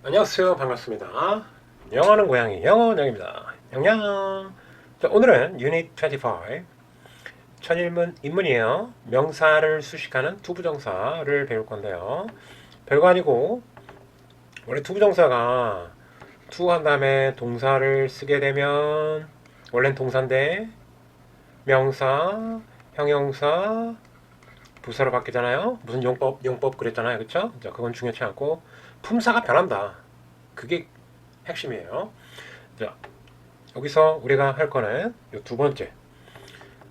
안녕하세요. 반갑습니다. 영어하는 고양이 영어원영입니다. 영영. 자, 오늘은 유닛 25 첫 인문이에요. 명사를 수식하는 투부정사를 배울 건데요. 별거 아니고 원래 투부정사가 to 한 다음에 동사를 쓰게 되면 원래는 동사인데 명사, 형용사, 부사로 바뀌잖아요. 무슨 용법 그랬잖아요. 그쵸? 자, 그건 중요치 않고 품사가 변한다. 그게 핵심이에요. 자, 여기서 우리가 할 거는 이 두 번째.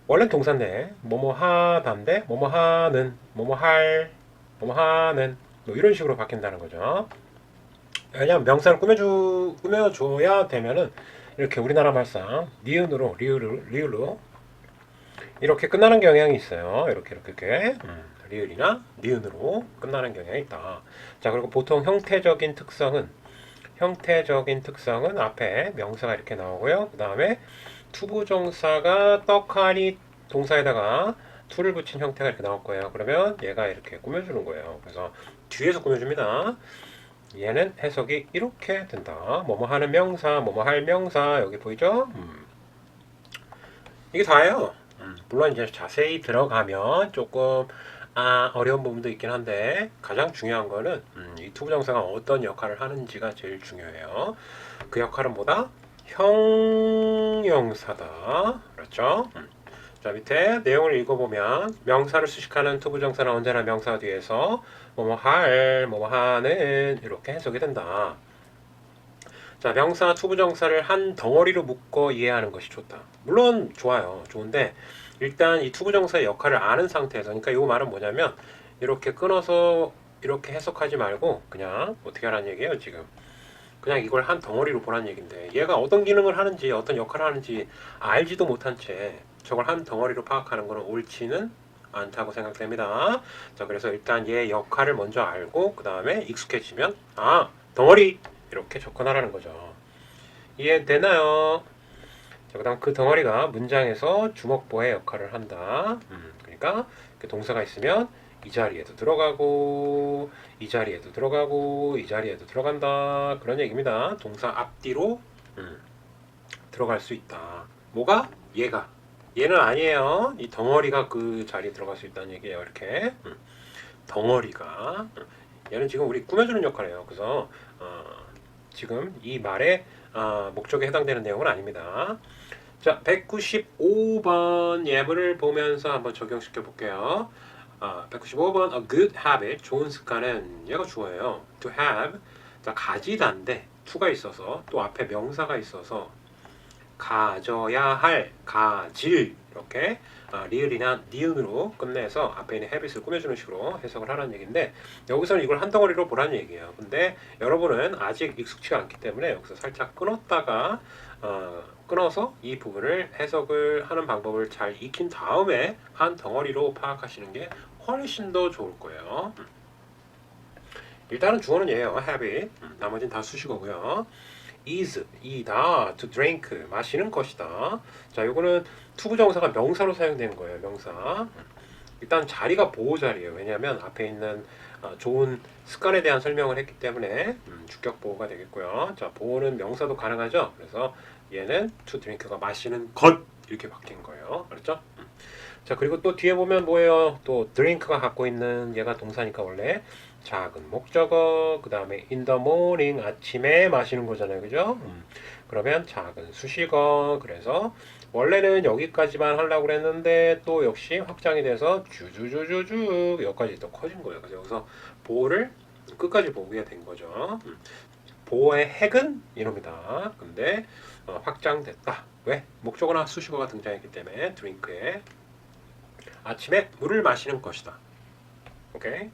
원래 동사인데 뭐뭐 하다인데 뭐뭐 하는, 뭐뭐 할, 뭐뭐 하는 뭐 이런 식으로 바뀐다는 거죠. 왜냐하면 명사를 꾸며줘야 되면은 이렇게 우리나라 말상 니은으로 리을로 이렇게 끝나는 경향이 있어요. 이렇게 리을이나 니은으로 끝나는 경향이 있다. 자, 그리고 보통 형태적인 특성은 앞에 명사가 이렇게 나오고요. 그 다음에 투부정사가 떡하니 동사에다가 to를 붙인 형태가 이렇게 나올 거예요. 그러면 얘가 이렇게 꾸며주는 거예요. 그래서 뒤에서 꾸며줍니다. 얘는 해석이 이렇게 된다. 뭐뭐 하는 명사, 뭐뭐 할 명사 여기 보이죠? 이게 다예요. 물론 이제 자세히 들어가면 조금 어려운 부분도 있긴 한데 가장 중요한 거는 이 투부정사가 어떤 역할을 하는지가 제일 중요해요. 그 역할은 뭐다? 형용사다. 그렇죠? 자, 밑에 내용을 읽어보면 명사를 수식하는 투부정사는 언제나 명사 뒤에서 뭐뭐 할, 뭐뭐 하는 이렇게 해석이 된다. 자, 명사, 투부정사를 한 덩어리로 묶어 이해하는 것이 좋다. 물론 좋아요. 좋은데 일단 이 투부정사의 역할을 아는 상태에서, 그러니까 이 말은 뭐냐면 이렇게 끊어서 이렇게 해석하지 말고 그냥 어떻게 하라는 얘기예요, 지금. 그냥 이걸 한 덩어리로 보라는 얘기인데 얘가 어떤 기능을 하는지 어떤 역할을 하는지 알지도 못한 채 저걸 한 덩어리로 파악하는 것은 옳지는 않다고 생각됩니다. 자, 그래서 일단 얘 역할을 먼저 알고 그 다음에 익숙해지면 덩어리 이렇게 접근하라는 거죠. 이해되나요? 자, 그다음 그 덩어리가 문장에서 주먹보의 역할을 한다. 그러니까 그 동사가 있으면 이 자리에도 들어가고 이 자리에도 들어가고 이 자리에도 들어간다. 그런 얘기입니다. 동사 앞뒤로 들어갈 수 있다. 뭐가? 얘가. 얘는 아니에요. 이 덩어리가 그 자리에 들어갈 수 있다는 얘기예요. 이렇게 덩어리가 얘는 지금 우리 꾸며주는 역할이에요. 그래서 지금 이 말의 목적에 해당되는 내용은 아닙니다. 자, 195번 예문을 보면서 한번 적용시켜 볼게요. 195번 a good habit, 좋은 습관은 얘가 주어예요. to have, 자, 가지다인데 to가 있어서 또 앞에 명사가 있어서 가져야 할, 가질 이렇게 리을이나 니은으로 끝내서 앞에 있는 habit을 꾸며주는 식으로 해석을 하라는 얘기인데 여기서는 이걸 한 덩어리로 보라는 얘기예요. 근데 여러분은 아직 익숙치가 않기 때문에 여기서 살짝 끊어서 이 부분을 해석을 하는 방법을 잘 익힌 다음에 한 덩어리로 파악하시는 게 훨씬 더 좋을 거예요. 일단은 주어는 얘예요. habit. 나머지는 다 수식어고요. is, 이다, to drink, 마시는 것이다. 자, 요거는 투부정사가 명사로 사용되는 거예요. 명사. 일단 자리가 보호 자리예요. 왜냐하면 앞에 있는 좋은 습관에 대한 설명을 했기 때문에 주격 보호가 되겠고요. 자, 보호는 명사도 가능하죠. 그래서 얘는 to drink가 마시는 것 이렇게 바뀐 거예요. 알았죠? 자, 그리고 또 뒤에 보면 뭐예요? 또 drink가 갖고 있는 얘가 동사니까 원래 작은 목적어, 그 다음에 in the morning, 아침에 마시는 거잖아요. 그죠? 그러면 작은 수식어, 그래서 원래는 여기까지만 하려고 그랬는데 또 역시 확장이 돼서 주주주주주 여기까지 또 커진 거예요. 그래서 여기서 보호를 끝까지 보게 된 거죠. 보호의 핵은 이놈이다. 근데 확장됐다. 왜? 목적어나 수식어가 등장했기 때문에 드링크에 아침에 물을 마시는 것이다. 오케이?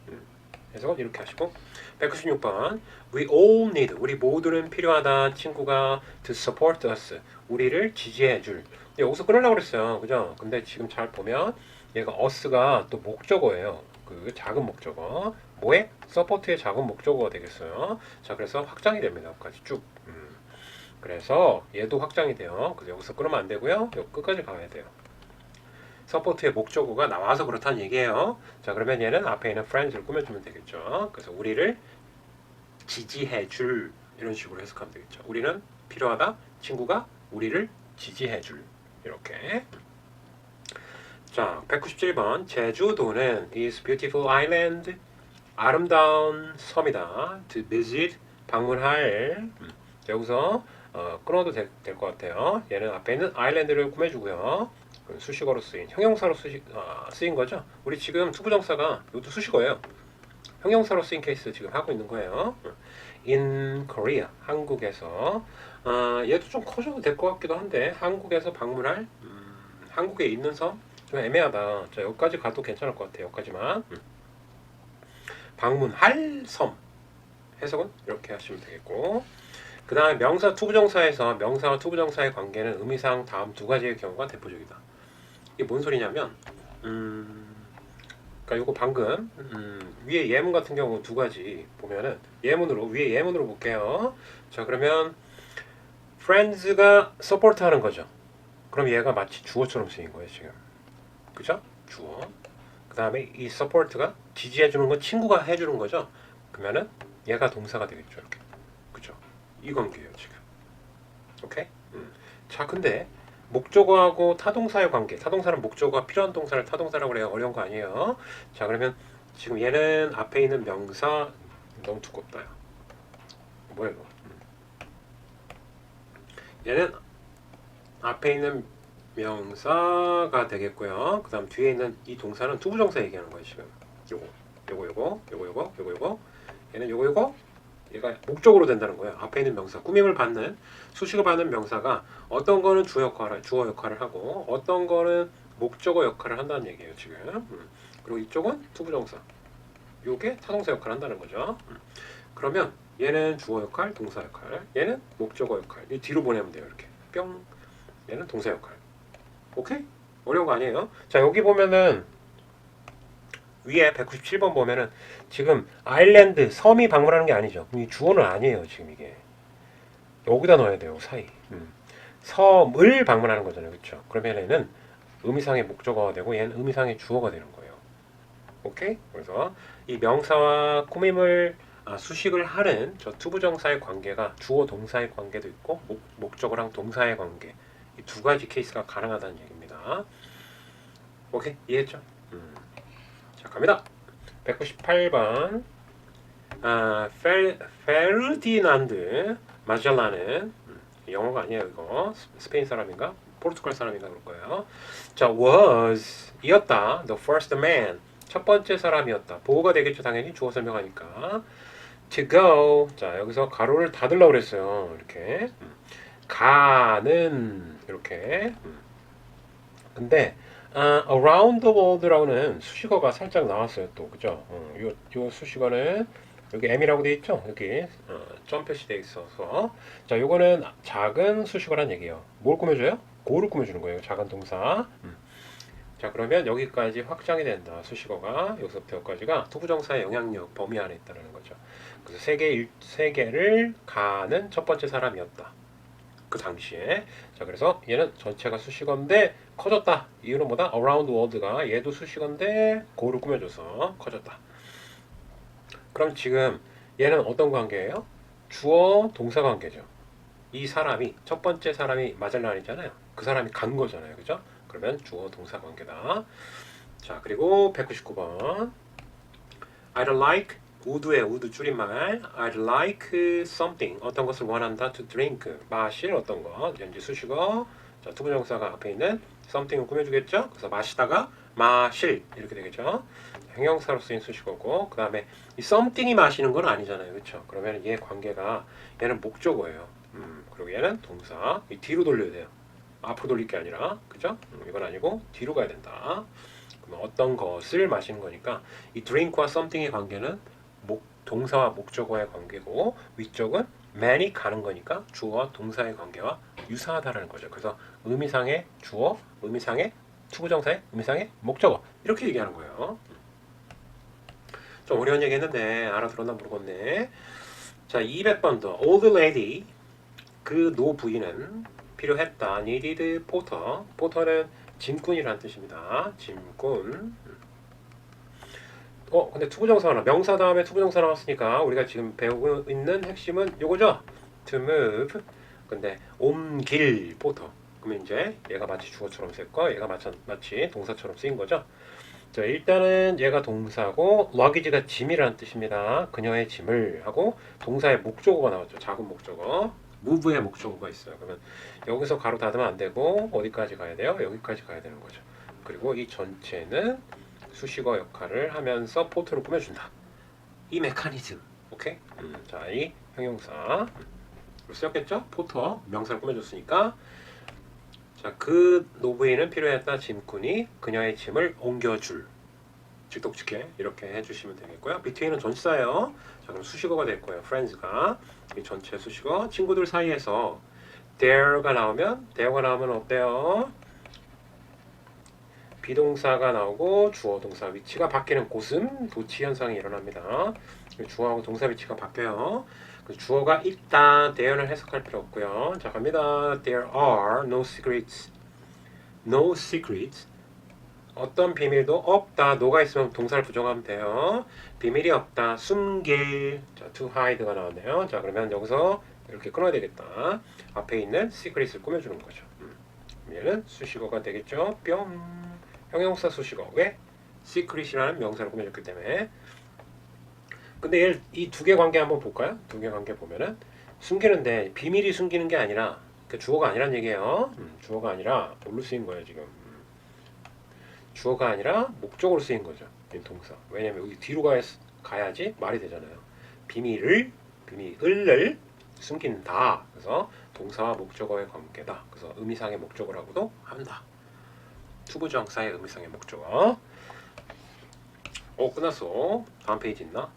해석은 이렇게 하시고 196번 We all need, 우리 모두는 필요하다. 친구가 to support us, 우리를 지지해줄. 여기서 끊으려고 그랬어요. 그죠? 근데 지금 잘 보면 얘가 us가 또 목적어예요. 그 작은 목적어. 뭐에? support의 작은 목적어가 되겠어요. 자, 그래서 확장이 됩니다. 여기까지 쭉. 그래서 얘도 확장이 돼요. 그래서 여기서 끊으면 안 되고요. 여기 끝까지 가야 돼요. 서포트의 목적어가 나와서 그렇다는 얘기예요. 자, 그러면 얘는 앞에 있는 friends를 꾸며주면 되겠죠. 그래서 우리를 지지해줄 이런 식으로 해석하면 되겠죠. 우리는 필요하다. 친구가 우리를 지지해줄 이렇게. 자, 197번 제주도는 is beautiful island 아름다운 섬이다. to visit 방문할 여기서 끊어도 될 것 같아요. 얘는 앞에 있는 아일랜드를 꾸며주고요. 수식어로 쓰인 형용사로 쓰인 거죠. 우리 지금 투부정사가 이것도 수식어예요. 형용사로 쓰인 케이스 지금 하고 있는 거예요. In Korea 한국에서 얘도 좀 커져도 될 것 같기도 한데 한국에서 방문할 한국에 있는 섬 좀 애매하다. 자, 여기까지 가도 괜찮을 것 같아요. 여기까지만 방문할 섬 해석은 이렇게 하시면 되겠고, 그 다음에 명사 투부정사에서 명사와 투부정사의 관계는 의미상 다음 두 가지의 경우가 대표적이다. 이게 뭔 소리냐면 그러니까 요거 방금 위에 예문 같은 경우 두 가지 보면은 위에 예문으로 볼게요. 자, 그러면 friends가 서포트 하는 거죠. 그럼 얘가 마치 주어처럼 쓰인 거예요 지금. 그죠? 주어. 그 다음에 이 support가 지지해주는 건 친구가 해주는 거죠. 그러면은 얘가 동사가 되겠죠. 이렇게. 그죠? 이 관계예요 지금. 오케이? 자, 근데 목적어하고 타동사의 관계. 타동사는 목적어가 필요한 동사를 타동사라고 그래요. 어려운 거 아니에요. 자, 그러면 지금 얘는 앞에 있는 명사 너무 두껍다. 뭐야 이거? 얘는 앞에 있는 명사가 되겠고요. 그 다음 뒤에 있는 이 동사는 투부정사 얘기하는 거예요 지금. 요거 얘는 요거 얘가 목적으로 된다는 거예요. 앞에 있는 명사 꾸밈을 받는 수식을 받는 명사가 어떤 거는 주어 역할을 하고 어떤 거는 목적어 역할을 한다는 얘기예요 지금. 그리고 이쪽은 투부정사, 요게 타동사 역할을 한다는 거죠. 그러면 얘는 주어 역할, 동사 역할, 얘는 목적어 역할. 이 뒤로 보내면 돼요. 이렇게 뿅. 얘는 동사 역할. 오케이? 어려운 거 아니에요. 자, 여기 보면은 위에 197번 보면은 지금 아일랜드 섬이 방문하는 게 아니죠. 이 주어는 아니에요 지금 이게. 여기다 넣어야 돼요 사이. 섬을 방문하는 거잖아요. 그렇죠? 그러면 얘는 의미상의 목적어가 되고 얘는 의미상의 주어가 되는 거예요. 오케이? 그래서 이 명사와 꾸밈을 수식을 하는 저 투부정사의 관계가 주어 동사의 관계도 있고 목적어랑 동사의 관계, 이 두 가지 케이스가 가능하다는 얘기입니다. 오케이? 이해했죠? 자, 갑니다. 198번 페르디난드 마젤란은 영어가 아니에요 이거. 스페인 사람인가? 포르투갈 사람인가 그럴 거예요. 자, was 이었다. The first man 첫 번째 사람이었다. 보호가 되겠죠 당연히 주어 설명하니까. To go 자, 여기서 가로를 닫으려고 그랬어요. 이렇게 가는 이렇게. 근데 around the world라고는 수식어가 살짝 나왔어요 또. 그죠? 요 수식어는 여기 M이라고 되어 있죠? 여기 점 표시되어 있어서. 자, 요거는 작은 수식어란 얘기예요. 뭘 꾸며줘요? 고를 꾸며주는 거예요. 작은 동사. 자, 그러면 여기까지 확장이 된다. 수식어가 여기서부터 여기까지가 투부정사의 영향력 범위 안에 있다는 거죠. 그래서 세 개를 가는 첫 번째 사람이었다. 그 당시에. 자, 그래서 얘는 전체가 수식어인데 커졌다. 이유는 뭐다? around world가 얘도 수식어인데 고를 꾸며줘서 커졌다. 그럼 지금 얘는 어떤 관계예요? 주어 동사 관계죠. 이 사람이 첫 번째 사람이 마젤란이잖아요. 그 사람이 간 거잖아요. 그죠? 그러면 주어 동사 관계다. 자, 그리고 199번 I'd like would의 would 줄임말 I'd like something 어떤 것을 원한다 to drink 마실 어떤 것 현재 수식어. 자, 투부정사가 앞에 있는 something을 꾸며주겠죠. 그래서 마시다가 마실 이렇게 되겠죠. 형용사로 쓰인 수식어고 그 다음에 이 something이 마시는 건 아니잖아요. 그렇죠? 그러면 얘 관계가 얘는 목적어예요. 그리고 얘는 동사. 이 뒤로 돌려야 돼요. 앞으로 돌릴 게 아니라. 그죠? 이건 아니고 뒤로 가야 된다. 그러면 어떤 것을 마시는 거니까 이 drink와 something의 관계는 동사와 목적어의 관계고 위쪽은 man이 가는 거니까 주어와 동사의 관계와 유사하다라는 거죠. 그래서 의미상의 주어, 의미상의 투부정사의 의미상의 목적어 이렇게 얘기하는 거예요. 좀 어려운 얘기 했는데 알아들었나 모르겠네. 자, 200번 더. old lady 그 노 부인은 필요했다. needed porter. porter는 짐꾼이라는 뜻입니다. 짐꾼. 근데 투부정사 하나 명사 다음에 투부정사 나왔으니까 우리가 지금 배우고 있는 핵심은 요거죠. to move. 근데 옮길 포터. 그러면 이제 얘가 마치 주어처럼 쓸 거, 얘가 마치 동사처럼 쓰인 거죠. 자, 일단은 얘가 동사고 luggage가 짐이라는 뜻입니다. 그녀의 짐을 하고 동사의 목적어가 나왔죠. 작은 목적어. move의 목적어가 있어요. 그러면 여기서 가로 닫으면 안 되고 어디까지 가야 돼요? 여기까지 가야 되는 거죠. 그리고 이 전체는 수식어 역할을 하면서 포트로 꾸며준다. 이 메커니즘. 오케이? 자, 이 형용사 쓰였겠죠? 포터 명사를 꾸며줬으니까. 자, 그 노부인은 필요했다. 짐꾼이 그녀의 짐을 옮겨줄. 직독직해 이렇게 해주시면 되겠고요. between은 전치사예요. 자, 그럼 수식어가 될 거예요. friends가 이 전체 수식어. 친구들 사이에서 there가 나오면 어때요? 비동사가 나오고 주어 동사 위치가 바뀌는 곳은 도치 현상이 일어납니다. 주어하고 동사 위치가 바뀌어요. 주어가 있다, there는 해석할 필요 없고요. 자, 갑니다. There are no secrets. No secrets. 어떤 비밀도 없다. no가 있으면 동사를 부정하면 돼요. 비밀이 없다. 숨길. 자, to hide가 나왔네요. 자, 그러면 여기서 이렇게 끊어야 되겠다. 앞에 있는 secret을 꾸며주는 거죠. 얘는 수식어가 되겠죠. 뿅. 형용사 수식어. 왜? secret이라는 명사를 꾸며줬기 때문에. 근데 이 두 개 관계 한번 볼까요? 두 개 관계 보면은 숨기는데 비밀이 숨기는 게 아니라 주어가 아니란 얘기예요. 주어가 아니라 뭘로 쓰인 거예요 지금? 주어가 아니라 목적으로 쓰인 거죠. 동사. 왜냐면 여기 뒤로 가야지 말이 되잖아요. 비밀을 숨긴다. 그래서 동사와 목적어의 관계다. 그래서 의미상의 목적어라고도 한다. 투부정사의 의미상의 목적어. 끝났어. 다음 페이지 있나?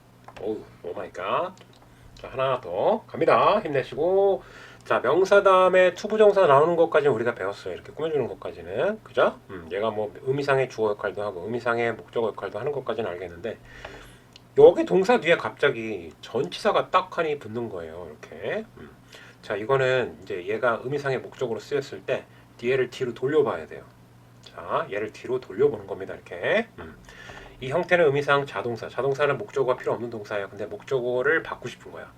오 마이 갓. 자, 하나 더 갑니다. 힘내시고. 자, 명사 다음에 투부정사 나오는 것까지는 우리가 배웠어요. 이렇게 꾸며주는 것까지는. 그죠? 얘가 뭐 의미상의 주어 역할도 하고 의미상의 목적어 역할도 하는 것까지는 알겠는데 여기 동사 뒤에 갑자기 전치사가 딱 하니 붙는 거예요. 이렇게. 자, 이거는 이제 얘가 의미상의 목적으로 쓰였을 때 뒤에를 뒤로 돌려봐야 돼요. 자, 얘를 뒤로 돌려보는 겁니다. 이렇게. 이 형태는 의미상 자동사. 자동사는 목적어가 필요 없는 동사예요. 근데 목적어를 받고 싶은 거야.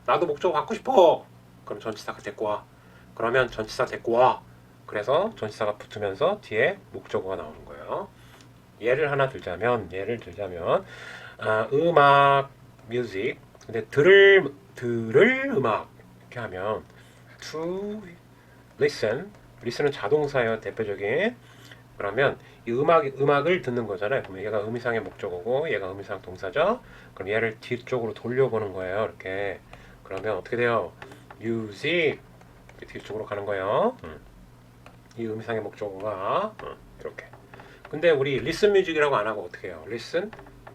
나도 목적어 받고 싶어. 그럼 전치사가 데리고 와. 그러면 전치사 데리고 와. 그래서 전치사가 붙으면서 뒤에 목적어가 나오는 거예요. 예를 들자면 음악, music. 근데 들을 음악 이렇게 하면 to listen은 자동사예요. 대표적인. 그러면 이 음악을 듣는 거잖아요. 그러면 얘가 의미상의 목적어고 얘가 의미상 동사죠. 그럼 얘를 뒤쪽으로 돌려보는 거예요. 이렇게. 그러면 어떻게 돼요? music 뒤쪽으로 가는 거예요. 이 의미상의 목적어가 이렇게. 근데 우리 listen music이라고 안 하고 어떻게 해요? listen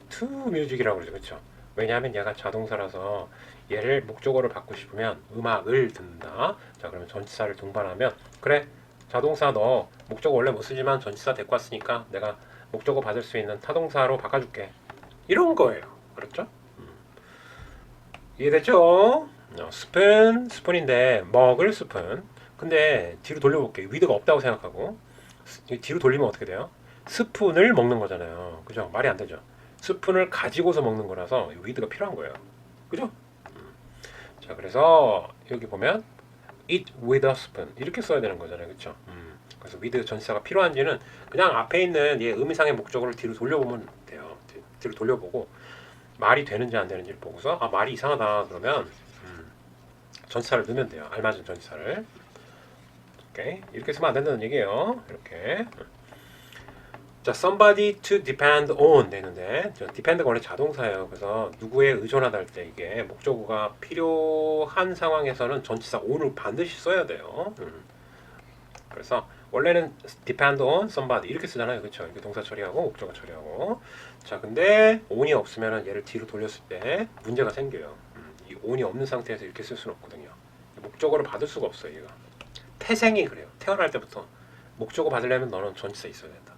to music이라고 그러죠. 그렇죠? 왜냐하면 얘가 자동사라서 얘를 목적어를 받고 싶으면 음악을 듣는다. 자, 그러면 전치사를 동반하면 그래. 자동사 너 목적어 원래 못 쓰지만 전치사 데리고 왔으니까 내가 목적어 받을 수 있는 타동사로 바꿔줄게. 이런 거예요. 그렇죠? 이해됐죠? 스푼인데 먹을 스푼. 근데 뒤로 돌려볼게요. 위드가 없다고 생각하고 뒤로 돌리면 어떻게 돼요? 스푼을 먹는 거잖아요. 그죠? 말이 안 되죠. 스푼을 가지고서 먹는 거라서 위드가 필요한 거예요. 그죠? 자, 그래서 여기 보면 eat with a spoon 이렇게 써야 되는 거잖아요. 그렇죠? 그래서 with 전치사가 필요한지는 그냥 앞에 있는 얘 의미상의 목적어를 뒤로 돌려보면 돼요. 뒤로 돌려보고 말이 되는지 안 되는지를 보고서 말이 이상하다 그러면 전치사를 넣으면 돼요. 알맞은 전치사를. 오케이. 이렇게 쓰면 안 된다는 얘기예요. 이렇게. 자, somebody to depend on 되는데 depend가 원래 자동사예요. 그래서 누구에 의존하다 할 때 이게 목적어가 필요한 상황에서는 전치사 on을 반드시 써야 돼요. 그래서 원래는 depend on somebody 이렇게 쓰잖아요. 그렇죠? 이렇게 동사 처리하고 목적어 처리하고. 자, 근데 on이 없으면 얘를 뒤로 돌렸을 때 문제가 생겨요. 이 on이 없는 상태에서 이렇게 쓸 수는 없거든요. 목적어를 받을 수가 없어요. 얘가. 태생이 그래요. 태어날 때부터 목적어 받으려면 너는 전치사 있어야 된다.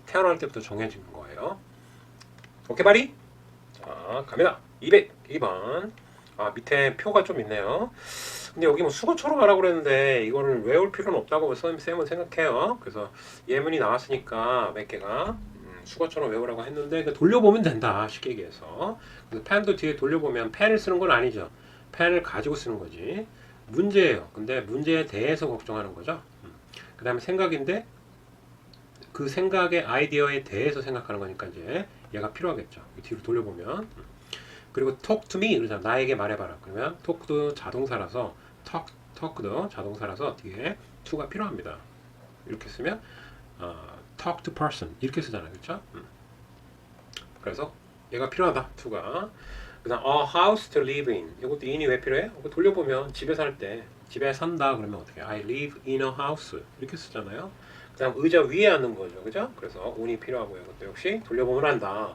태어날 때부터 정해지는 거예요. 오케이 바리? 자, 갑니다. 202번. 밑에 표가 좀 있네요. 근데 여기 뭐 수거처럼 하라고 그랬는데 이거를 외울 필요는 없다고 쌤은 생각해요. 그래서 예문이 나왔으니까 몇 개가 수거처럼 외우라고 했는데 돌려보면 된다. 쉽게 얘기해서. 그래서 펜도 뒤에 돌려보면 펜을 쓰는 건 아니죠. 펜을 가지고 쓰는 거지. 문제예요. 근데 문제에 대해서 걱정하는 거죠. 그 다음에 생각인데 그 생각의 아이디어에 대해서 생각하는 거니까 이제 얘가 필요하겠죠. 뒤로 돌려보면. 그리고 talk to me 그러잖아. 나에게 말해봐라. 그러면 talk도 자동사라서 talk도 자동사라서 뒤에 to가 필요합니다. 이렇게 쓰면 talk to person 이렇게 쓰잖아요. 그렇죠? 그래서 얘가 필요하다. to가. 그다음 a house to live in. 이것도 in이 왜 필요해? 이거 돌려보면 집에 살 때 집에 산다 그러면 어떻게? I live in a house 이렇게 쓰잖아요. 그다음 의자 위에 앉는 거죠. 그죠? 그래서 on이 필요하고요. 이것도 역시 돌려보면 한다.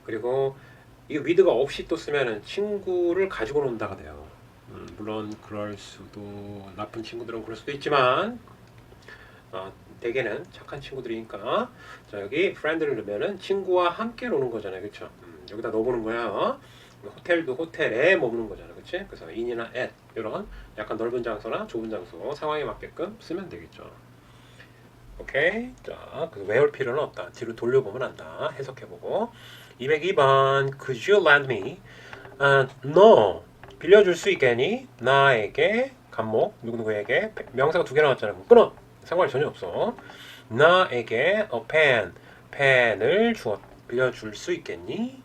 그리고 이 with가 없이 또 쓰면은 친구를 가지고 논다가 돼요. 물론 그럴 수도 나쁜 친구들은 그럴 수도 있지만 대개는 착한 친구들이니까 자 여기 friend를 넣으면은 친구와 함께 노는 거잖아요. 그렇죠? 여기다 넣어보는 거야. 호텔도 호텔에 머무는 거잖아요. 그렇지? 그래서 in이나 at 이런 약간 넓은 장소나 좁은 장소 상황에 맞게끔 쓰면 되겠죠. 오케이. 자, 그래서 외울 필요는 없다. 뒤로 돌려보면 안다. 해석해보고 202번 Could you lend me? 너 빌려줄 수 있겠니? 나에게 간목 누구누구에게 명사가 두 개 나왔잖아. 끊어. 상관이 전혀 없어. 나에게 a pen 펜을 빌려줄 수 있겠니?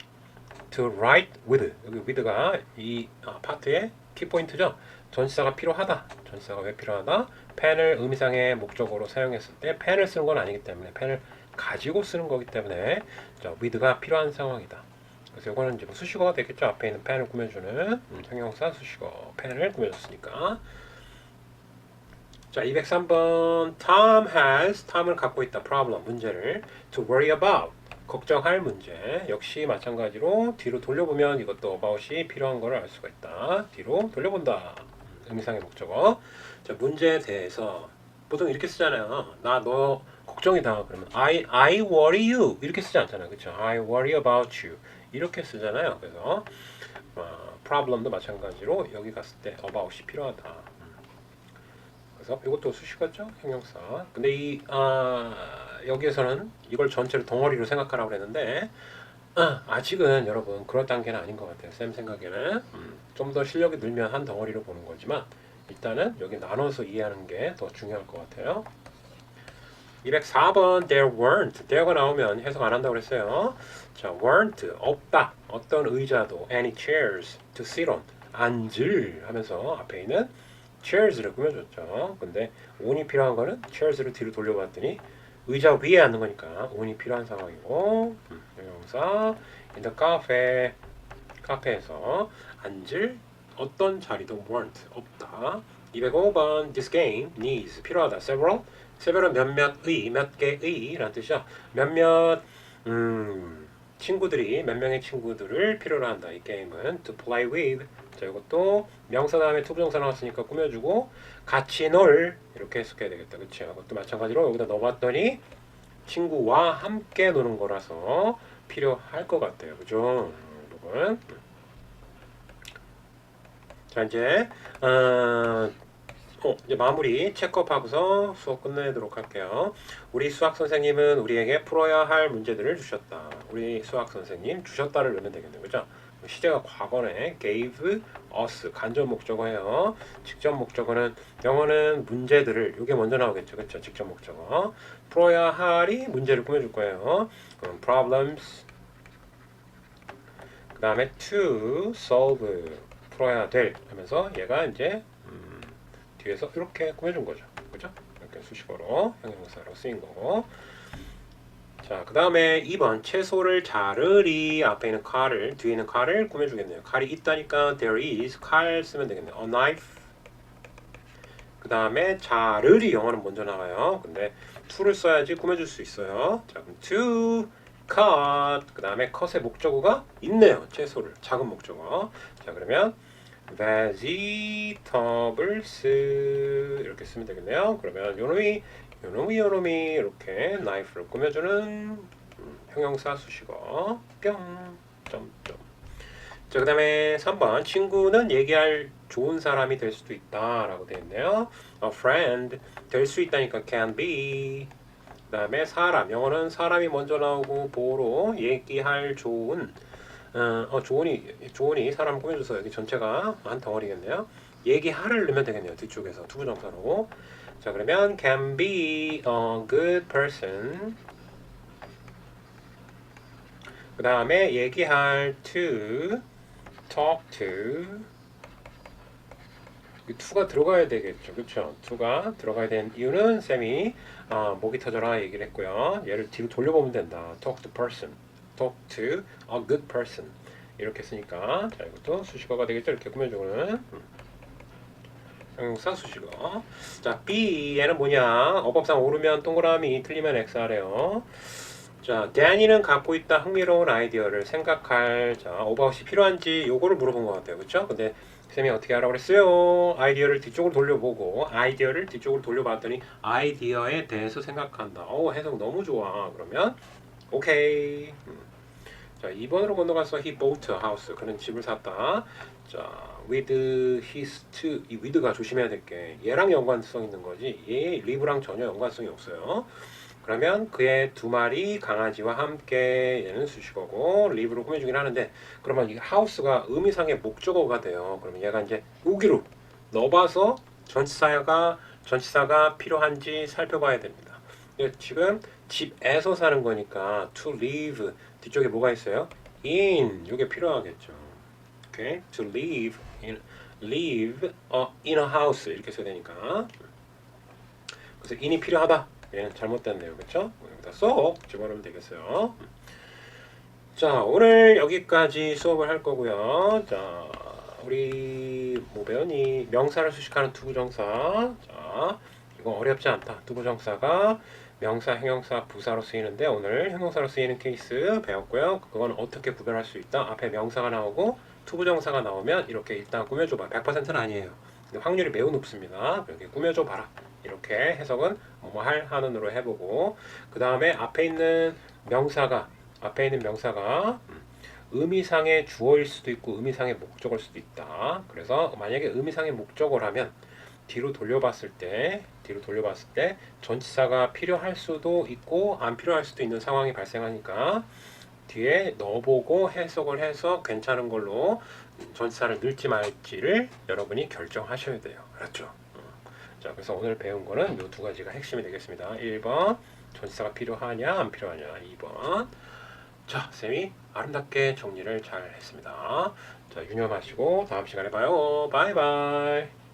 To write with 여기 with가 이 파트의 키포인트죠. 전치사가 필요하다. 전치사가 왜 필요하다? 펜을 의미상의 목적으로 사용했을 때 펜을 쓰는 건 아니기 때문에 펜을 가지고 쓰는 거기 때문에 자, with가 필요한 상황이다. 그래서 이거는 이제 뭐 수식어가 되겠죠. 앞에 있는 펜을 꾸며주는 형용사 수식어 펜을 꾸며줬으니까. 자, 203번 Tom을 갖고 있다. problem 문제를 to worry about 걱정할 문제 역시 마찬가지로 뒤로 돌려보면 이것도 about이 필요한 걸 알 수가 있다. 뒤로 돌려본다. 의미상의 목적어. 자, 문제에 대해서 보통 이렇게 쓰잖아요. 나 너 걱정이다. 그러면 I worry you 이렇게 쓰지 않잖아요. 그렇죠? I worry about you 이렇게 쓰잖아요. 그래서 problem도 마찬가지로 여기 갔을 때 about이 필요하다. 그래서 이것도 수식어죠. 형용사. 근데 이 여기에서는 이걸 전체를 덩어리로 생각하라고 그랬는데 아직은 여러분 그럴 단계는 아닌 것 같아요. 쌤 생각에는 좀 더 실력이 늘면 한 덩어리로 보는 거지만 일단은 여기 나눠서 이해하는 게 더 중요할 것 같아요. 204번 there weren't there가 나오면 해석 안 한다고 그랬어요. 자, weren't 없다. 어떤 의자도 any chairs to sit on 앉을 하면서 앞에 있는 chairs를 꾸며줬죠. 근데 on이 필요한 거는 chairs를 뒤로 돌려봤더니 의자 위에 앉는 거니까 on이 필요한 상황이고 형용사 in the cafe 카페에서 앉을 어떤 자리도 weren't 없다. 205번 this game needs 필요하다. several은 몇몇의 몇 개의 라는 뜻이죠. 몇몇 친구들이 몇 명의 친구들을 필요로 한다. 이 게임은 to play with 자 이것도 명사 다음에 투부정사 나왔으니까 꾸며주고 같이 놀 이렇게 해석해야 되겠다. 그렇죠? 이것도 마찬가지로 여기다 넣어봤더니 친구와 함께 노는 거라서 필요할 것 같아요. 그죠? 여러분. 자 이제 이제 마무리 체크업하고서 수업 끝내도록 할게요. 우리 수학 선생님은 우리에게 풀어야 할 문제들을 주셨다. 우리 수학 선생님 주셨다를 넣으면 되겠네요. 그죠? 시제가 과거네. gave us 간접 목적어예요. 직접 목적어는 영어는 문제들을 이게 먼저 나오겠죠. 그렇죠? 직접 목적어. 풀어야 할이 문제를 꾸며줄 거예요. 그럼 problems 그 다음에 to solve 풀어야 될 하면서 얘가 이제 뒤에서 이렇게 꾸며준 거죠. 그죠? 이렇게 수식어로 형용사로 쓰인 거고. 자, 그 다음에 2번 채소를 자르리 앞에 있는 칼을 뒤에 있는 칼을 꾸며주겠네요. 칼이 있다니까 there is 칼 쓰면 되겠네요. a knife 그 다음에 자르리 영어는 먼저 나와요. 근데 to를 써야지 꾸며줄 수 있어요. 자, 그럼 to cut 그 다음에 cut의 목적어가 있네요. 채소를 작은 목적어. 자, 그러면 vegetables 이렇게 쓰면 되겠네요. 그러면 요놈이 이렇게 knife를 꾸며주는 형용사 수식어 뿅 점점. 자, 그 다음에 3번 친구는 얘기할 좋은 사람이 될 수도 있다 라고 되어 있네요. a friend 될 수 있다니까 can be 그 다음에 사람, 영어는 사람이 먼저 나오고 보로 얘기할 좋은 조은이 사람 꾸며줘서 여기 전체가 한 덩어리겠네요. 얘기할을 넣으면 되겠네요. 뒤쪽에서 투부정사로. 자, 그러면 can be a good person. 그 다음에 얘기할 to, talk to. 이 to가 들어가야 되겠죠. 그렇죠? to가 들어가야 되는 이유는 쌤이 목이 터져라 얘기를 했고요. 얘를 뒤로 돌려보면 된다. talk to person. talk to a good person. 이렇게 쓰니까 자, 이것도 수식어가 되겠죠. 이렇게 꾸며주고는 형용사 수식어. 자, B 얘는 뭐냐? 어법상 오르면 동그라미, 틀리면 X하래요. 자, 데니는 갖고 있다 흥미로운 아이디어를 생각할 자, 오버아웃이 필요한지 요거를 물어본 것 같아요. 그렇죠? 근데 쌤이 어떻게 하라고 그랬어요? 아이디어를 뒤쪽으로 돌려보고 아이디어를 뒤쪽으로 돌려봤더니 아이디어에 대해서 생각한다. 해석 너무 좋아. 그러면 오케이. 자, 2번으로 건너가서 he bought a house. 그는 집을 샀다. 자, with his two. 이 with가 조심해야 될 게 얘랑 연관성 있는 거지. 얘 live랑 전혀 연관성이 없어요. 그러면 그의 두 마리 강아지와 함께 얘는 수식어고 live로 꾸며주긴 하는데 그러면 이 house가 의미상의 목적어가 돼요. 그러면 얘가 이제 우기로 넣어봐서 전치사가 필요한지 살펴봐야 됩니다. 지금 집에서 사는 거니까 to live 뒤쪽에 뭐가 있어요? in 이게 필요하겠죠. 오케이, to live in a house 이렇게 써야 되니까. 그래서 in이 필요하다. 얘는 잘못됐네요, 그렇죠? 여기다 쏙 집어넣으면 되겠어요. 자, 오늘 여기까지 수업을 할 거고요. 자, 우리 뭐 배웠니? 명사를 수식하는 투부정사. 자, 이거 어렵지 않다. 투부정사가 명사, 형용사, 부사로 쓰이는데 오늘 형용사로 쓰이는 케이스 배웠고요. 그건 어떻게 구별할 수 있다. 앞에 명사가 나오고 투부정사가 나오면 이렇게 일단 꾸며줘봐. 100%는 아니에요. 근데 확률이 매우 높습니다. 이렇게 꾸며줘봐라. 이렇게 해석은 뭐 할 하는으로 해보고 그 다음에 앞에 있는 명사가 의미상의 주어일 수도 있고 의미상의 목적어일 수도 있다. 그래서 만약에 의미상의 목적어라면 뒤로 돌려봤을 때 전치사가 필요할 수도 있고 안 필요할 수도 있는 상황이 발생하니까 뒤에 넣어보고 해석을 해서 괜찮은 걸로 전치사를 넣을지 말지를 여러분이 결정하셔야 돼요. 알았죠? 자, 그래서 오늘 배운 거는 이 두 가지가 핵심이 되겠습니다. 1번 전치사가 필요하냐 안 필요하냐. 2번 자, 쌤이 아름답게 정리를 잘 했습니다. 자, 유념하시고 다음 시간에 봐요. 바이바이.